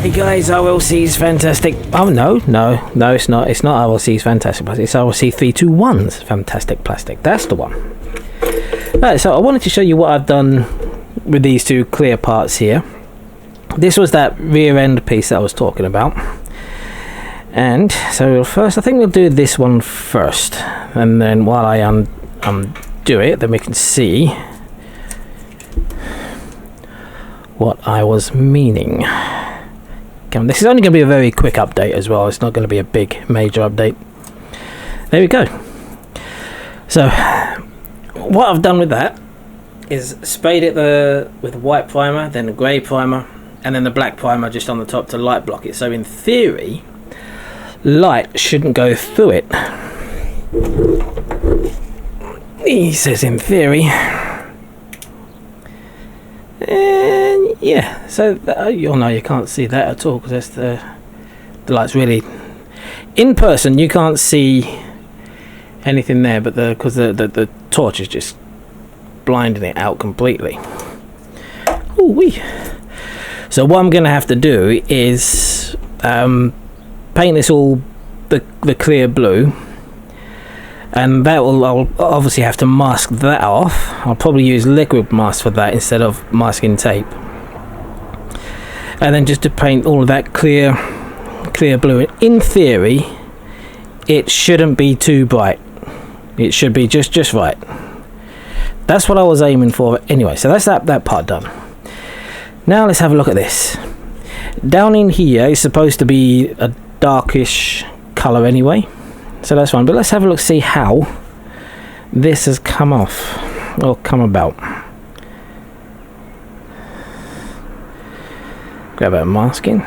Hey guys, RLC's Fantastic. Oh no, it's not. It's not RLC's Fantastic Plastic. It's RLC 321's Fantastic Plastic. That's the one. Right, so I wanted to show you what I've done with these two clear parts here. This was that rear end piece that I was talking about. And so first, I think we'll do this one first, and then while I undo it, then we can see what I was meaning. This is only going to be a very quick update as well. It's not going to be a big major update. There we go. So what I've done with that is sprayed it with white primer, then a grey primer, and then the black primer just on the top to light block it. So in theory, light shouldn't go through it. He says in theory. And yeah, so you'll know you can't see that at all because the light's really in person. You can't see anything there, but because the torch is just blinding it out completely. Ooh wee. So what I'm gonna have to do is paint this all the clear blue, and that will, I'll obviously have to mask that off. I'll probably use liquid mask for that instead of masking tape, and then just to paint all of that clear blue. In theory, it shouldn't be too bright. It should be just right. That's what I was aiming for anyway. So that's that part done. Now let's have a look at this. Down in here is supposed to be a darkish color anyway, so that's fine, but let's have a look, see how this has come off or come about. Grab our masking,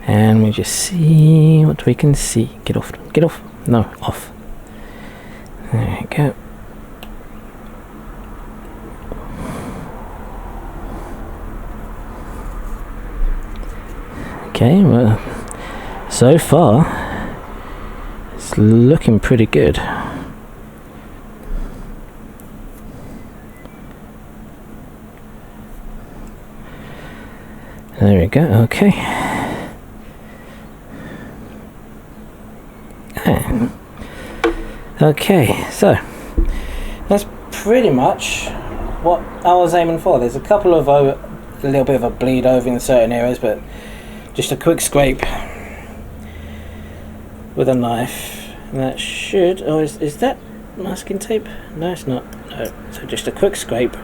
and we just see what we can see. Get off, no, off. There you go. Okay, well, so far it's looking pretty good. There we go. Okay. Okay, so that's pretty much what I was aiming for. There's a couple of a little bit of a bleed over in certain areas, but just a quick scrape with a knife, and that should, oh, is that masking tape? No, it's not. No. So just a quick scrape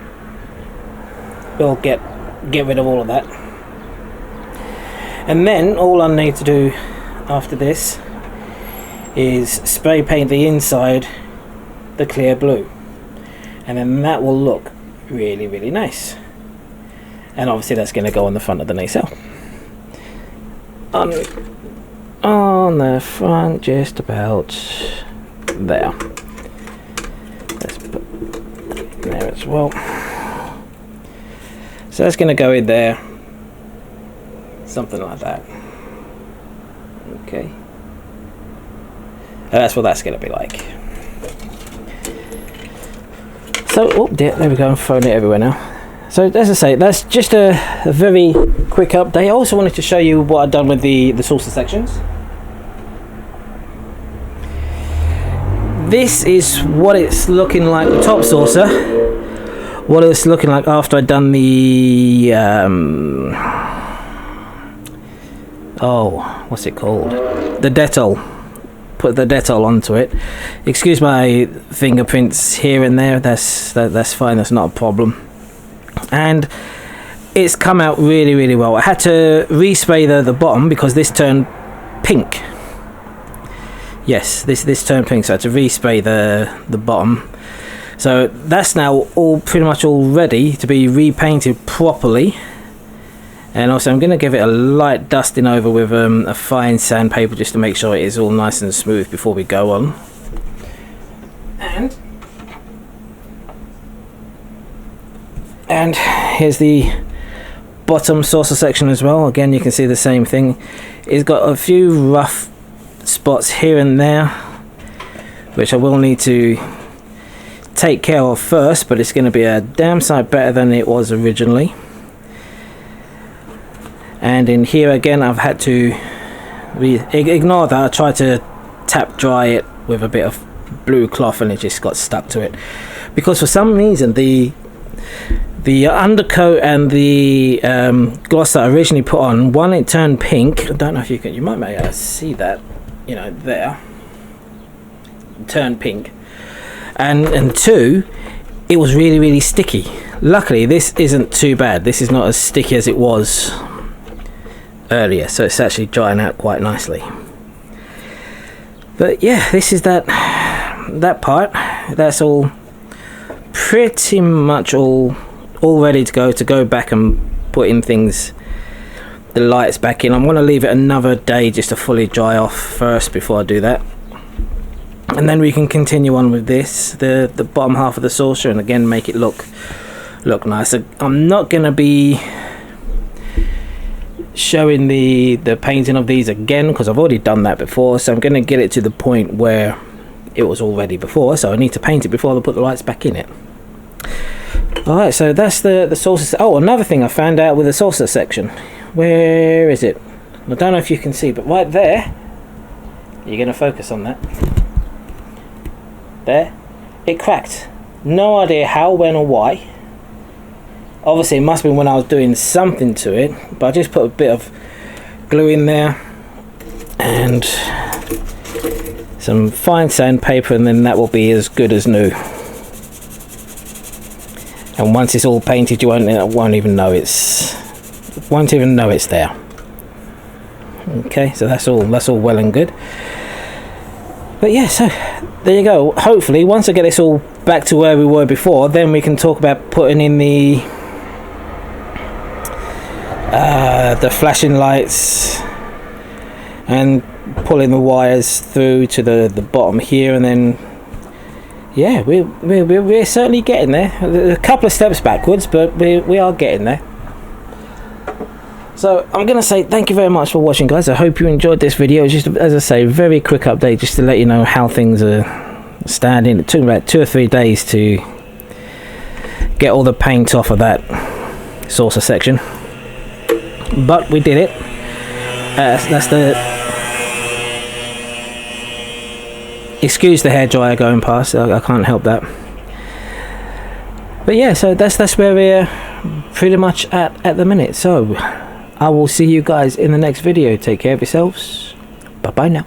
will get rid of all of that, and then all I need to do after this is spray paint the inside the clear blue, and then that will look really, really nice. And obviously that's going to go on the front of the nacelle. On the front, just about there. Let's put that there as well. So that's going to go in there, something like that. Okay, and that's what that's going to be like. So, oh dear, there we go. I'm throwing it everywhere now. So as I say, that's just a very quick update. I also wanted to show you what I've done with the saucer sections. This is what it's looking like, the top saucer. What it's looking like after I've done the oh, what's it called? The detol. Put the detol onto it. Excuse my fingerprints here and there. That's fine. That's not a problem. And it's come out really, really well. I had to respray the bottom because this turned pink. Yes, this turned pink, so I had to respray the bottom. So that's now all pretty much all ready to be repainted properly. And also I'm going to give it a light dusting over with a fine sandpaper just to make sure it is all nice and smooth before we go on. And here's the bottom saucer section as well. Again, you can see the same thing. It's got a few rough spots here and there, which I will need to take care of first, but it's going to be a damn sight better than it was originally. And in here again, I've had to ignore that. I tried to tap dry it with a bit of blue cloth and it just got stuck to it, because for some reason the undercoat and the gloss that I originally put on, one, it turned pink. I don't know if you might be able to see that, you know, there, it turned pink, and two, it was really sticky. Luckily this isn't too bad. This is not as sticky as it was earlier, so it's actually drying out quite nicely. But yeah, this is that part. That's all pretty much all ready to go back and put in things, the lights back in. I'm going to leave it another day just to fully dry off first before I do that, and then we can continue on with this, the bottom half of the saucer, and again make it look nice. I'm not going to be showing the painting of these again because I've already done that before, so I'm going to get it to the point where it was all ready before, so I need to paint it before I put the lights back in it. Alright, so that's the saucer. Oh, another thing I found out with the saucer section. Where is it? I don't know if you can see, but right there, you're going to focus on that. There, it cracked. No idea how, when or why. Obviously it must have been when I was doing something to it, but I just put a bit of glue in there and some fine sandpaper, and then that will be as good as new. And once it's all painted, you won't even know it's there. Okay, so that's all well and good. But yeah, so there you go. Hopefully once I get this all back to where we were before, then we can talk about putting in the flashing lights and pulling the wires through to the bottom here, and then yeah, we're certainly getting there. A couple of steps backwards, but we are getting there. So I'm going to say thank you very much for watching, guys. I hope you enjoyed this video. Just, as I say, very quick update just to let you know how things are standing. It took about 2 or 3 days to get all the paint off of that saucer section, but we did it. That's the... Excuse the hairdryer going past, I can't help that. But yeah, so that's where we're pretty much at the minute. So I will see you guys in the next video. Take care of yourselves. Bye bye now.